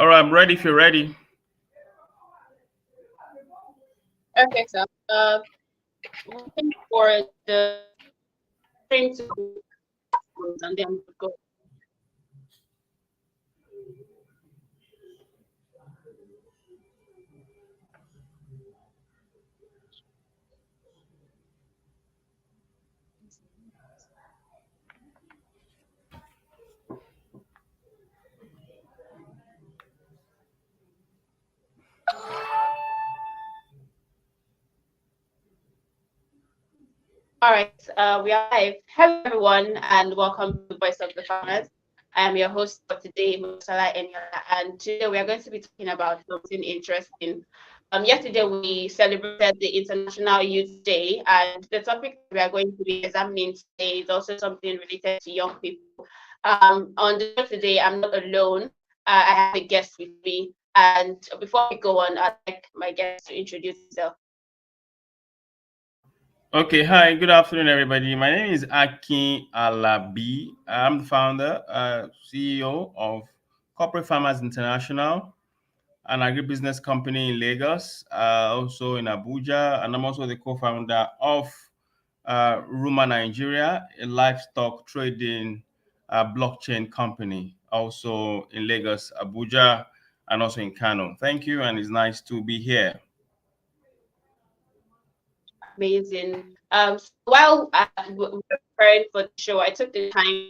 All right, I'm ready if you're ready. Okay, so waiting for the stream to close and then we'll go. All right, we are live. Hello, everyone, and welcome to Voice of the Farmers. I am your host for today, Musala Eniola, and today we are going to be talking about something interesting. Yesterday we celebrated the International Youth Day, and the topic we are going to be examining today is also something related to young people. On the show today, I'm not alone. I have a guest with me, and before we go on, I'd like my guest to introduce himself. Okay, hi, good afternoon, everybody. My name is Akin Alabi. I'm the founder, CEO of Corporate Farmers International, an agribusiness company in Lagos, also in Abuja, and I'm also the co-founder of Ruma Nigeria, a livestock trading blockchain company, also in Lagos, Abuja, and also in Kano. Thank you, and it's nice to be here. Amazing. So while we were preparing for the show, I took the time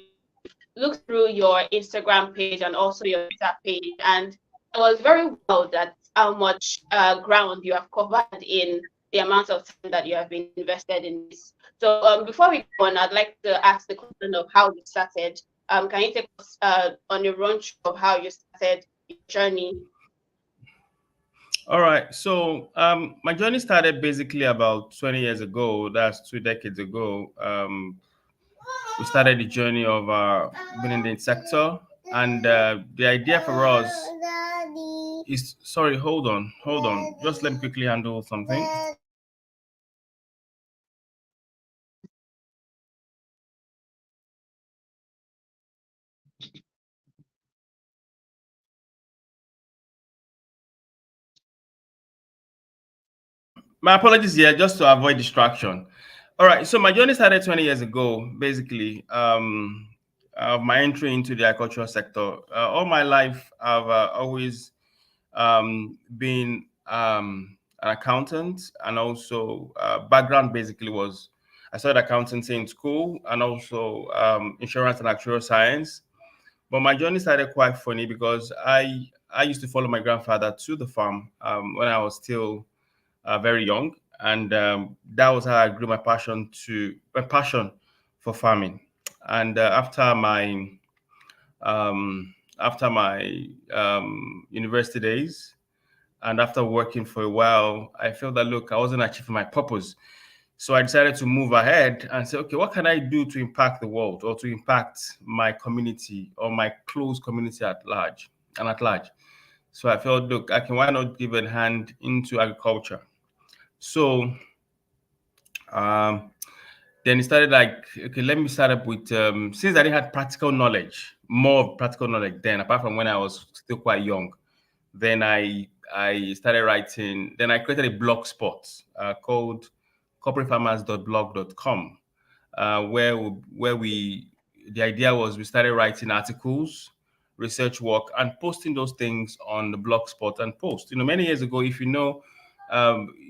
look through your Instagram page and also your Twitter page, and I was very well that how much ground you have covered in the amount of time that you have been invested in this. So before we go on, I'd like to ask the question of how you started. Can you take us on a run through of how you started your journey? All right. So my journey started basically about 20 years ago. That's 2 decades ago. We started the journey of being in the sector. And the idea for us is sorry, hold on, hold on. Just let me quickly handle something. My apologies here, just to avoid distraction. All right, so my journey started 20 years ago, basically. My entry into the agricultural sector. All my life, I've always been an accountant, and also background basically was I studied accountancy in school, and also insurance and actuarial science. But my journey started quite funny because I used to follow my grandfather to the farm when I was still very young, and that was how I grew my passion for farming. And after my university days, and after working for a while, I felt that look, I wasn't achieving my purpose. So I decided to move ahead and say, okay, what can I do to impact the world or to impact my community or my close community at large and at large? So I felt, look, why not give a hand into agriculture? So um, then it started like, okay, let me start up with, since I didn't have practical knowledge, more practical knowledge then, apart from when I was still quite young, then I started writing. Then I created a blog spot called corporatefarmers.blog.com, where we the idea was we started writing articles, research work, and posting those things on the blog spot and post. Many years ago, if you know,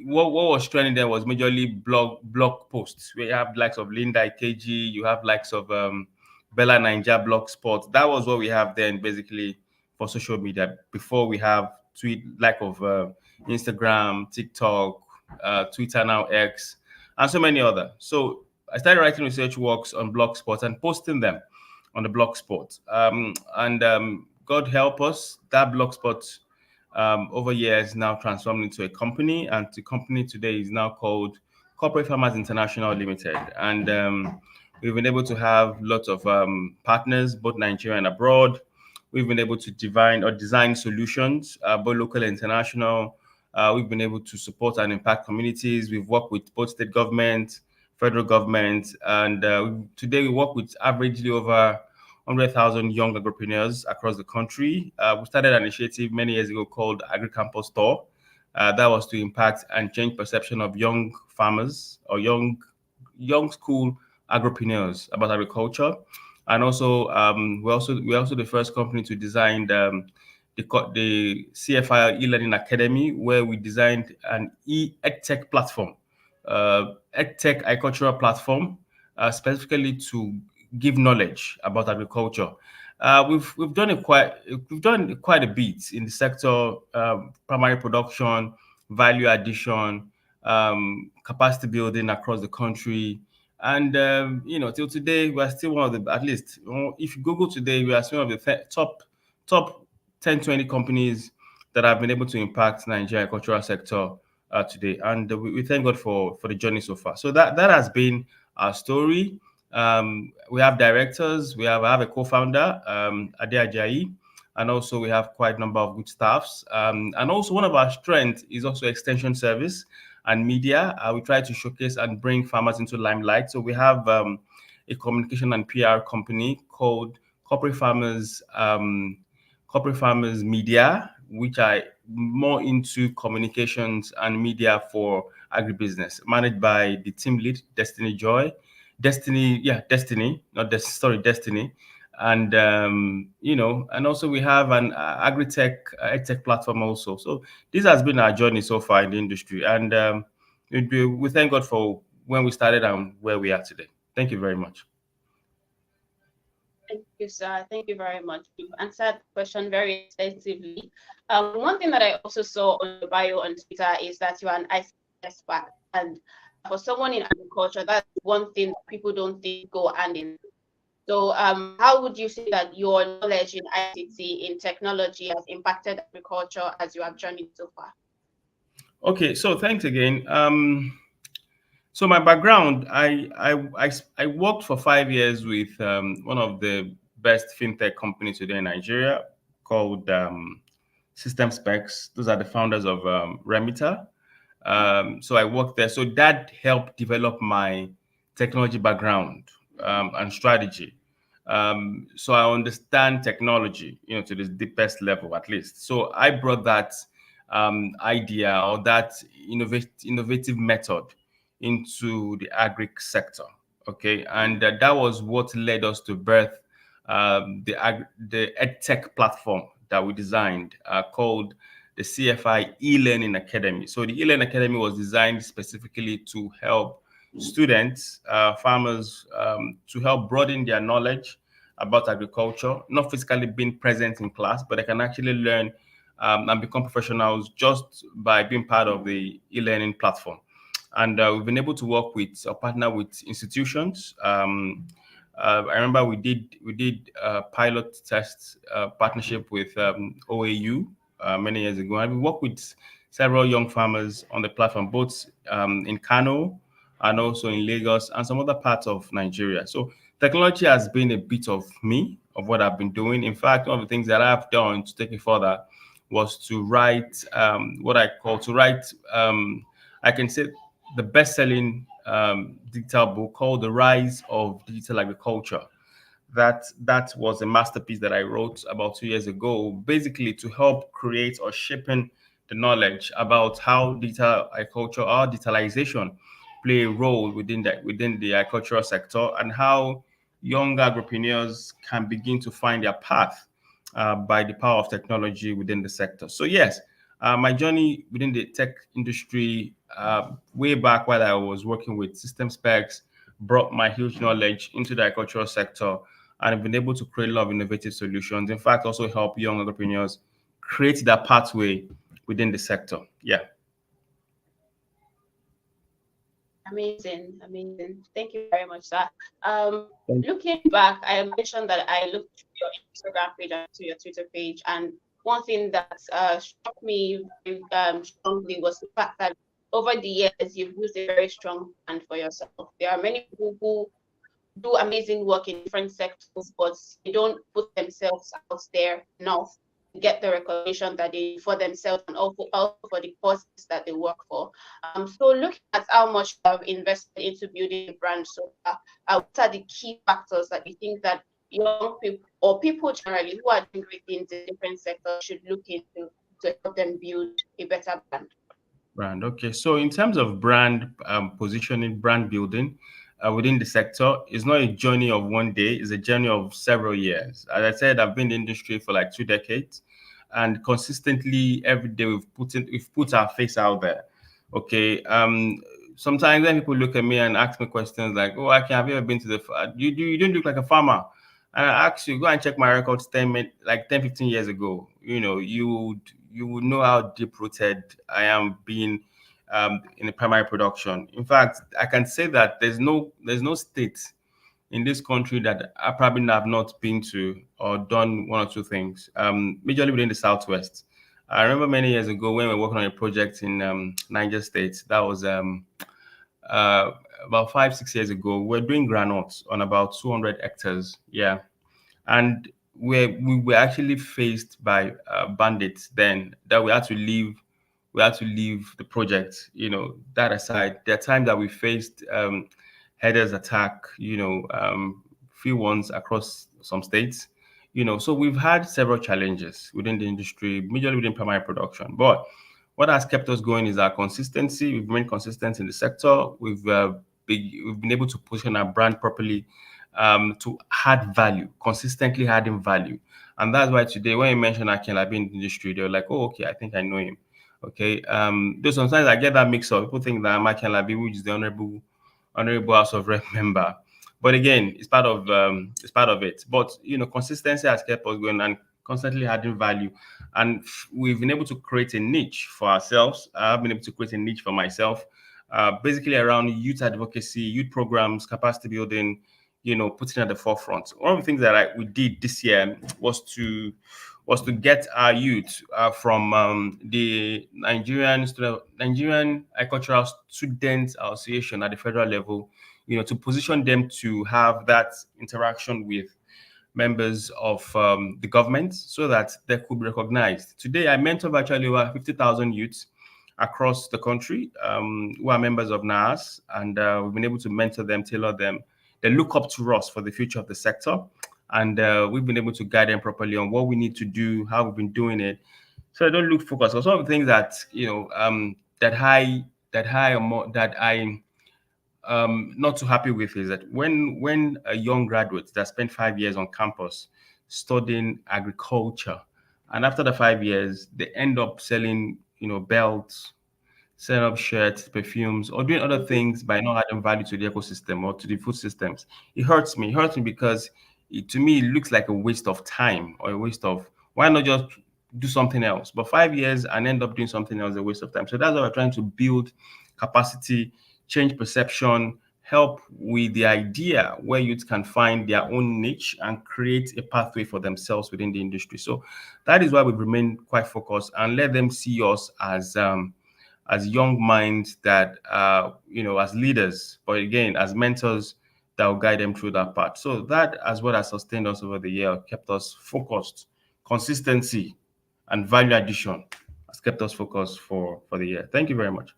what was trending there was majorly blog posts. We have likes of Linda Ikeji, you have likes of Bella Ninja Blogspot. That was what we have then, basically, for social media before we have like of Instagram, TikTok, Twitter now X, and so many other. So I started writing research works on Blogspot and posting them on the Blogspot. And God help us, that Blogspot over years now transformed into a company, and the company today is now called Corporate Farmers International Limited. And we've been able to have lots of partners, both Nigeria and abroad. We've been able to design solutions, both local and international. We've been able to support and impact communities. We've worked with both state government, federal government, and today we work with averagely over 100,000 young entrepreneurs across the country. We started an initiative many years ago called AgriCampus Store. That was to impact and change perception of young farmers or young school agripreneurs about agriculture. And also, we're also the first company to design the CFI e-learning academy, where we designed an edtech platform, edtech agricultural platform, specifically to give knowledge about agriculture. We've done quite a bit in the sector: primary production, value addition, capacity building across the country. And till today, we are still one of the, at least, if you Google today, we are still one of the top 10, 20 companies that have been able to impact Nigeria agricultural sector today. And we thank God for the journey so far. So that has been our story. We have directors. I have a co-founder, Ade Ajayi, and also we have quite a number of good staffs. And also one of our strengths is also extension service and media. We try to showcase and bring farmers into limelight. So we have a communication and PR company called Corporate Farmers Corporate Farmers Media, which are more into communications and media for agribusiness, managed by the team lead, Destiny Joy. Destiny, not sorry, Destiny. And and also we have an agri-tech edtech platform also. So this has been our journey so far in the industry, and we thank God for when we started and where we are today. Thank you very much. Thank you, sir. Thank you very much. You've answered the question very extensively. One thing that I also saw on your bio on Twitter is that you are an ICT expert. And for someone in agriculture, that's one thing that people don't think go hand in. So how would you say that your knowledge in ICT, in technology, has impacted agriculture as you have journeyed so far? Okay, so thanks again. So my background, I worked for 5 years with one of the best fintech companies today in Nigeria called System Specs. Those are the founders of Remita. So I worked there. So that helped develop my technology background and strategy. So I understand technology, to the deepest level at least. So I brought that idea or that innovative method into the agri sector. Okay, and that was what led us to birth the EdTech platform that we designed called the CFI e-learning academy. So the e-learning academy was designed specifically to help students, farmers, to help broaden their knowledge about agriculture, not physically being present in class, but they can actually learn and become professionals just by being part of the e-learning platform. And we've been able to work with or partner with institutions. I remember we did a pilot test partnership with OAU many years ago, and we worked with several young farmers on the platform, both in Kano and also in Lagos and some other parts of Nigeria. So technology has been a bit of me, of what I've been doing. In fact, one of the things that I've done to take it further was to write what I call to write. I can say the best-selling digital book called "The Rise of Digital Agriculture." That was a masterpiece that I wrote about 2 years ago, basically to help create or shaping the knowledge about how digital agriculture or digitalization play a role within the agricultural sector, and how young agripreneurs can begin to find their path by the power of technology within the sector. So yes, my journey within the tech industry, way back while I was working with System Specs, brought my huge knowledge into the agricultural sector, and I've been able to create a lot of innovative solutions. In fact, also help young entrepreneurs create that pathway within the sector. Yeah. Amazing, amazing. Thank you very much, sir. Looking back, I mentioned that I looked through your Instagram page and to your Twitter page, and one thing that struck me very, strongly was the fact that over the years you've used a very strong brand for yourself. There are many people who do amazing work in different sectors, but they don't put themselves out there enough to get the recognition that they need for themselves and also for the causes that they work for. So looking at how much you have invested into building a brand so far, what are the key factors that you think that young people or people generally who are doing great things in different sectors should look into to help them build a better brand? Brand. Okay. So in terms of brand positioning, brand building within the sector, it's not a journey of one day. It's a journey of several years. As I said, I've been in the industry for like 2 decades, and consistently every day we've put our face out there. Okay. Sometimes when people look at me and ask me questions like, "Oh, I can have you ever been to the? You don't look like a farmer." And I ask you, go and check my records 15 years ago. You would know how deep rooted I am being in the primary production. In fact, I can say that there's no state in this country that I probably have not been to or done one or two things. Majorly within the southwest. I remember many years ago when we were working on a project in Niger State. That was uh, about 5 6 years ago. We are doing granules on about 200 hectares. Yeah, and we were actually faced by bandits then that we had to leave the project. That aside, there are times that we faced headers attack, few ones across some states. So we've had several challenges within the industry, majorly within primary production. But what has kept us going is our consistency. We've remained consistent in the sector. We've been able to position our brand properly, to add value, consistently adding value. And that's why today, when you mention Akin Alabi in the industry, they're like, oh, okay, I think I know him. Okay. Though sometimes I get that mix up. People think that I'm Akin Alabi, which is the honorable House of Rep member. But again, it's part of it. But consistency has kept us going and constantly adding value. And we've been able to create a niche for ourselves. I've been able to create a niche for myself, basically around youth advocacy, youth programs, capacity building, putting at the forefront. One of the things that we did this year was to get our youth from the Nigerian Agricultural Students Association at the federal level, to position them to have that interaction with members of the government so that they could be recognized. Today, I mentor virtually over 50,000 youths across the country who are members of NAS, and we've been able to mentor them, tailor them. They look up to us for the future of the sector, and we've been able to guide them properly on what we need to do, how we've been doing it. So I don't look focused. So some of the things that I not too happy with is that when a young graduate that spent 5 years on campus studying agriculture, and after the 5 years they end up selling belts, set up shirts, perfumes, or doing other things by not adding value to the ecosystem or to the food systems. It hurts me. It hurts me because to me it looks like a waste of time or a waste of, why not just do something else? But 5 years and end up doing something else is a waste of time. So that's why we're trying to build capacity, change perception, help with the idea where youth can find their own niche and create a pathway for themselves within the industry. So that is why we've remained quite focused and let them see us as young minds that as leaders, but again as mentors that will guide them through that path. So that as what has sustained us over the year, kept us focused. Consistency and value addition has kept us focused for the year. Thank you very much.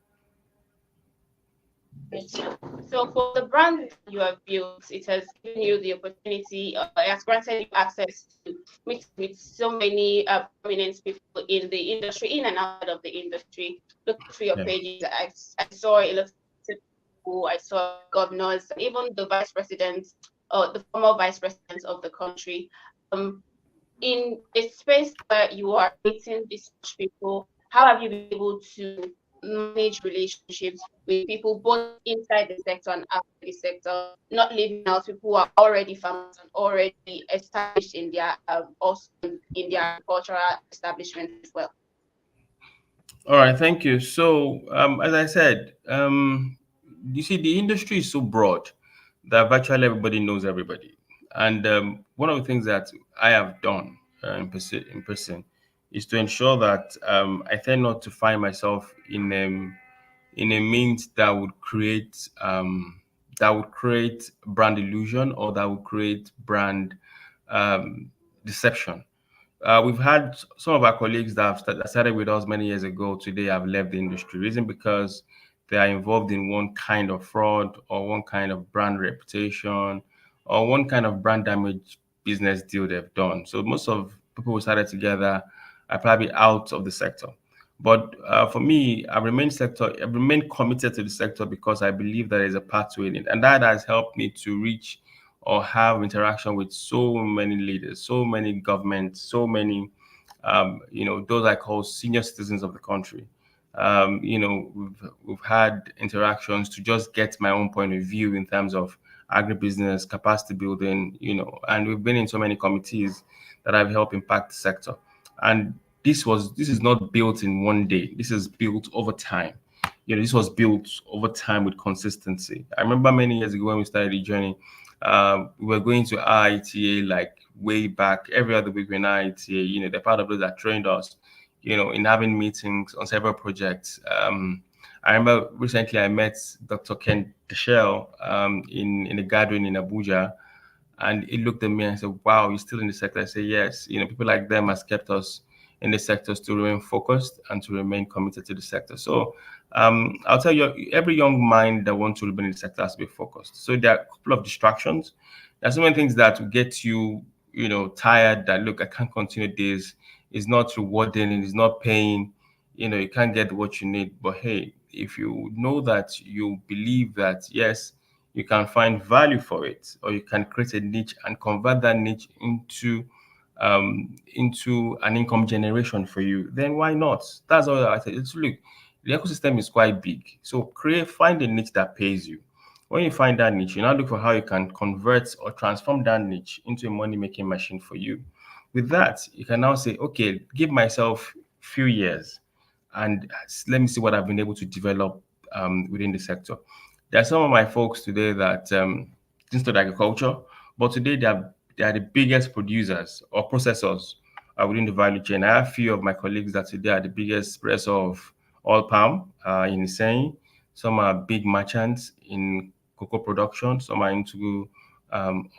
Thank you. So for the brand that you have built, it has given you the opportunity, it has granted you access to meet with so many prominent people in the industry, in and out of the industry. Look through your Yeah. pages. I saw a lot of people, I saw governors, even the vice presidents, or the former vice presidents of the country. In a space where you are meeting these people, how have you been able to manage relationships with people both inside the sector and outside the sector, not leaving out people who are already farmers and already established in their also in their agricultural establishment as well? All right, thank you. So, as I said, you see, the industry is so broad that virtually everybody knows everybody. And one of the things that I have done in person is to ensure that I tend not to find myself in a means that would create brand illusion or that would create brand um, deception. We've had some of our colleagues that started with us many years ago today have left the industry. Reason because they are involved in one kind of fraud or one kind of brand reputation or one kind of brand damage business deal they've done. So most of people who started together are probably out of the sector. But for me, I remain committed to the sector because I believe there is a path to it, and that has helped me to reach or have interaction with so many leaders, so many governments, so many, those I call senior citizens of the country. We've had interactions to just get my own point of view in terms of agribusiness, capacity building, and we've been in so many committees that have helped impact the sector. And this is not built in one day. This is built over time. This was built over time with consistency. I remember many years ago when we started the journey, we were going to IITA like way back. Every other week we're in IITA. They're part of those that trained us, in having meetings on several projects. I remember recently I met Dr. Ken Deshelle in a gathering in Abuja, and he looked at me and said, "Wow, you're still in the sector?" I said, "Yes." People like them has kept us in the sectors to remain focused and to remain committed to the sector. So I'll tell you, every young mind that wants to remain in the sector has to be focused. So there are a couple of distractions. There's so many things that will get you, tired. That look, I can't continue this. It's not rewarding. It's not paying. You can't get what you need. But hey, if you know that you believe that yes, you can find value for it, or you can create a niche and convert that niche into an income generation for you, then why not? That's all I say. Look, the ecosystem is quite big. So find a niche that pays you. When you find that niche, you now look for how you can convert or transform that niche into a money-making machine for you. With that, you can now say, okay, give myself few years and let me see what I've been able to develop within the sector. There are some of my folks today that didn't study agriculture, but today they are the biggest producers or processors within the value chain. I have a few of my colleagues that today are the biggest processor of oil palm in Hussein. Some are big merchants in cocoa production. Some are into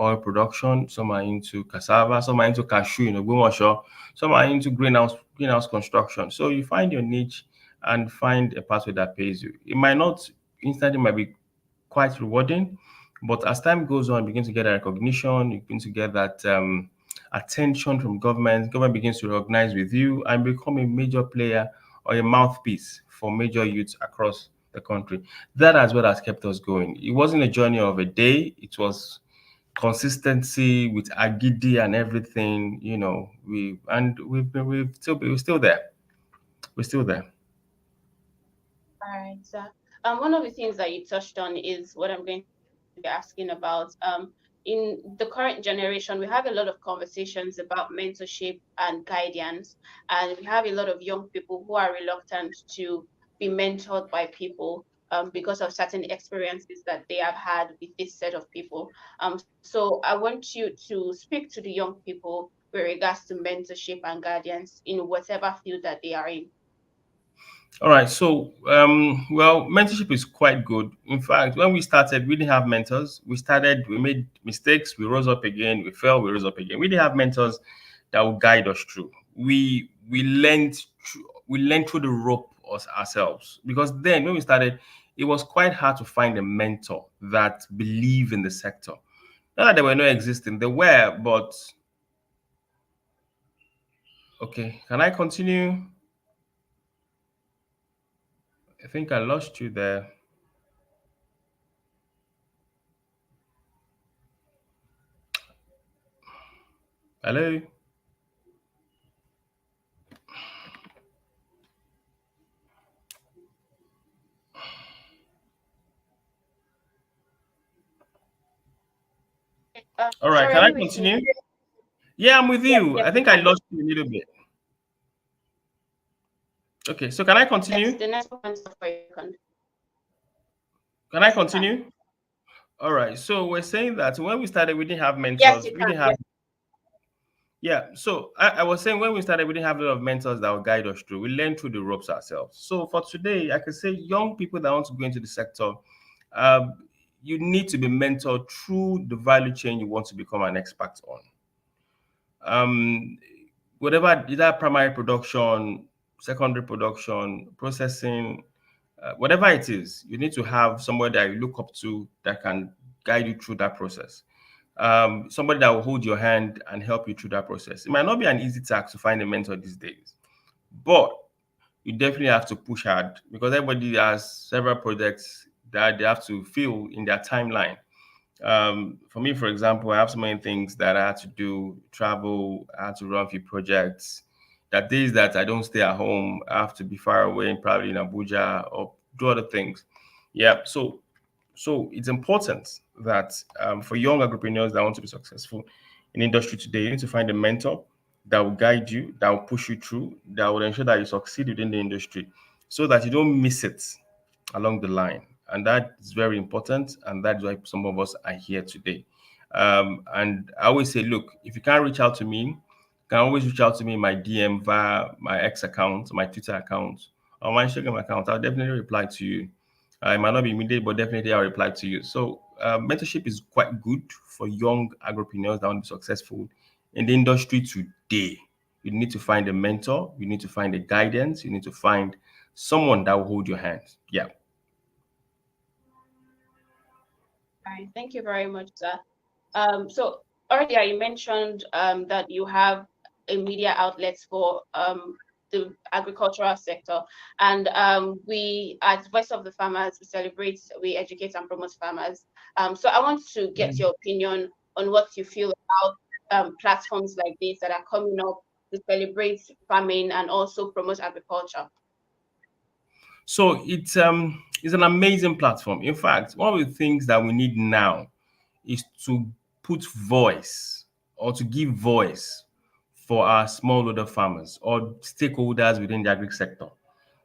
oil production. Some are into cassava. Some are into cashew in Ogbomoso. Some are into greenhouse construction. So you find your niche and find a pathway that pays you. It might not instantly might be quite rewarding. But as time goes on, you begin to get that recognition, you begin to get that attention from government. Government begins to recognize with you and become a major player or a mouthpiece for major youths across the country. That is what has kept us going. It wasn't a journey of a day. It was consistency with agidi and everything. We're still there. We're still there. All right. So, one of the things that you touched on is what I'm going to be asking about. In the current generation, we have a lot of conversations about mentorship and guidance, and we have a lot of young people who are reluctant to be mentored by people because of certain experiences that they have had with this set of people. So I want you to speak to the young people with regards to mentorship and guidance in whatever field that they are in. All right. So, well, mentorship is quite good. In fact, when we started, we didn't have mentors. We made mistakes, we rose up again, we fell, we rose up again. We didn't have mentors that would guide us through. We learned through the rope ourselves, because then when we started, it was quite hard to find a mentor that believed in the sector. Not that they were not existing, they were, but okay. Can I continue? I think I lost you there. Hello. All right. Sorry, Can are I you with me? continue? Yeah, I'm with Yes, you. yes, I you think I can. lost you a little bit. Okay, so can I Yes, continue? the network went off for a second. Can I Yes, you can. continue? All right. So we're saying that when we started, we didn't have Yes, mentors. you We can. didn't have, Yes. yeah. So I was saying when we started, we didn't have a lot of mentors that would guide us through. We learned through the ropes ourselves. So for today, I can say young people that want to go into the sector, uh, you need to be mentored through the value chain you want to become an expert on. Um, Whatever, either primary production, secondary production, processing, whatever it is, you need to have somewhere that you look up to that can guide you through that process. somebody that will hold your hand and help you through that process. It might not be an easy task to find a mentor these days, but you definitely have to push hard because everybody has several projects that they have to fill in their timeline. For me, for example, I have so many things that I had to do, travel, I had to run a few projects. That days that I don't stay at home, I have to be far away, probably in Abuja or do other things. Yeah, so it's important that for young entrepreneurs that want to be successful in industry today, you need to find a mentor that will guide you, that will push you through, that will ensure that you succeed within the industry, so that you don't miss it along the line. And that is very important. And that's why some of us are here today. And I always say, look, if you can't reach out to me, you can always reach out to me in my DM via my X account, my Twitter account, or my Instagram account. I'll definitely reply to you. It might not be immediate, but definitely I'll reply to you. So mentorship is quite good for young agripreneurs that want to be successful in the industry today. You need to find a mentor, you need to find a guidance, you need to find someone that will hold your hand. Yeah. All right, thank you very much, sir. So earlier you mentioned that you have a media outlets for the agricultural sector, and we at Voice of the Farmers we celebrate, we educate and promote farmers. So I want to get your opinion on what you feel about platforms like this that are coming up to celebrate farming and also promote agriculture. So it's an amazing platform. In fact, one of the things that we need now is to put voice or to give voice for our smallholder farmers or stakeholders within the agri sector,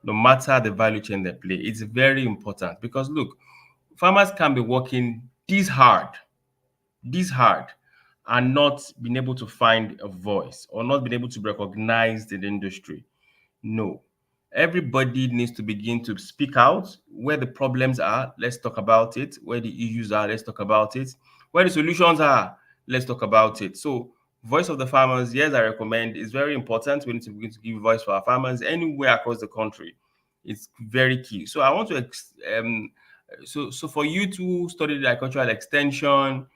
no matter the value chain they play. It's very important because look, farmers can be working this hard, and not being able to find a voice or not being able to be recognized in the industry. No. Everybody needs to begin to speak out where the problems are. Let's talk about it. Where the issues are, let's talk about it. Where the solutions are, let's talk about it. So, voice of the farmers, yes, I recommend. It's very important. We need to begin to give voice for our farmers anywhere across the country. It's very key. So, I want to so for you to study the agricultural extension,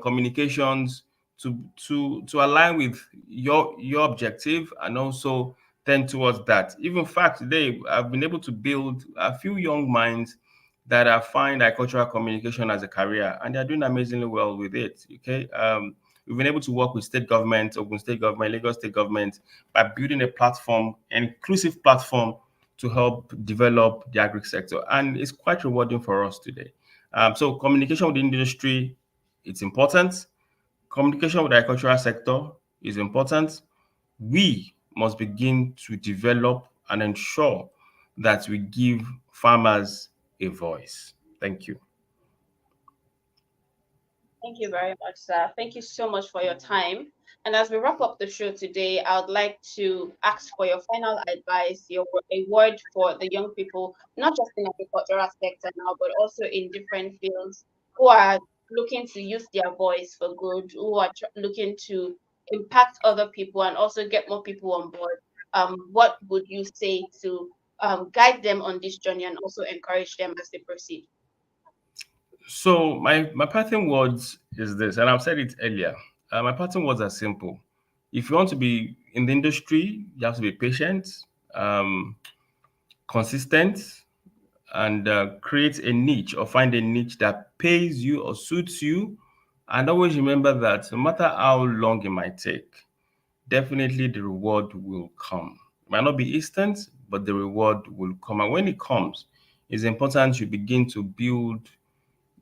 communications to align with your objective and also tend towards that. Even fact today, I've been able to build a few young minds that are find agricultural communication as a career, and they're doing amazingly well with it. Okay, we've been able to work with state government, Ogun State government, Lagos State government, by building a platform, an inclusive platform to help develop the agri sector, and it's quite rewarding for us today. So communication with the industry, it's important. Communication with the agricultural sector is important. We must begin to develop and ensure that we give farmers a voice. Thank you. Thank you very much, sir. Thank you so much for your time. And as we wrap up the show today, I would like to ask for your final advice, a word for the young people, not just in agricultural sector now, but also in different fields who are looking to use their voice for good, who are looking to impact other people and also get more people on board. What would you say to guide them on this journey and also encourage them as they proceed? So my parting words is this, and I've said it earlier. My parting words are simple. If you want to be in the industry, you have to be patient, um, consistent, and create a niche or find a niche that pays you or suits you. And always remember that no matter how long it might take, definitely the reward will come. It might not be instant, but the reward will come. And when it comes, it's important you begin to build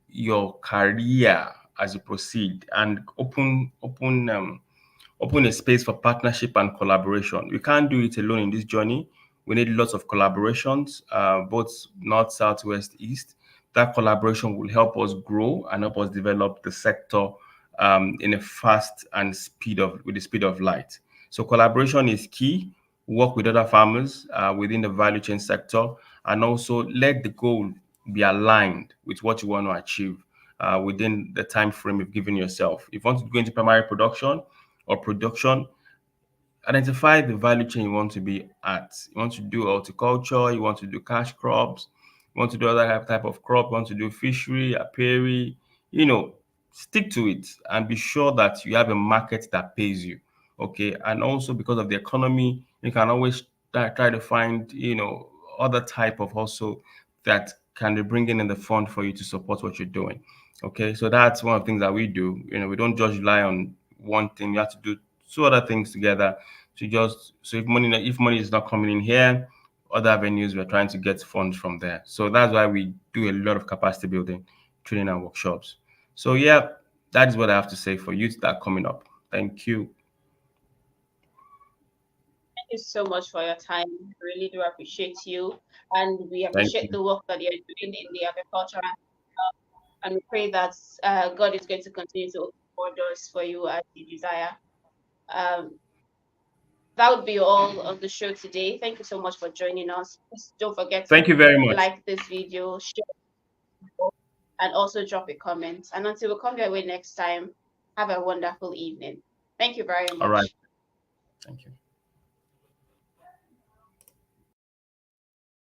your career as you proceed and open a space for partnership and collaboration. We can't do it alone in this journey. We need lots of collaborations, both north, south, west, east. That collaboration will help us grow and help us develop the sector in a fast and with the speed of light. So collaboration is key. Work with other farmers within the value chain sector, and also let the goal be aligned with what you want to achieve within the time frame you've given yourself. If you want to go into primary production or production, identify the value chain you want to be at. You want to do horticulture, you want to do cash crops, you want to do other type of crop, you want to do fishery, apiary, you know, stick to it and be sure that you have a market that pays you. Okay. And also because of the economy, you can always try to find, other type of hustle that can be bringing in the fund for you to support what you're doing. Okay. So that's one of the things that we do. We don't just rely on one thing. You have to do two other things together to just, so if money is not coming in here, other avenues we're trying to get funds from there. So that's why we do a lot of capacity building, training and workshops. So yeah, that is what I have to say for youth that are coming up. Thank you. Thank you so much for your time. We really do appreciate you, and we Thank appreciate you. the work that you're doing in the agriculture. And we pray that God is going to continue to open more doors for you as you desire. Um, that would be all of the show today. Thank you so much for joining us. Please don't forget to Thank you very much. like this video, share, and also drop a comment. And until we come your way next time, have a wonderful evening. Thank you very All right. much. Thank you.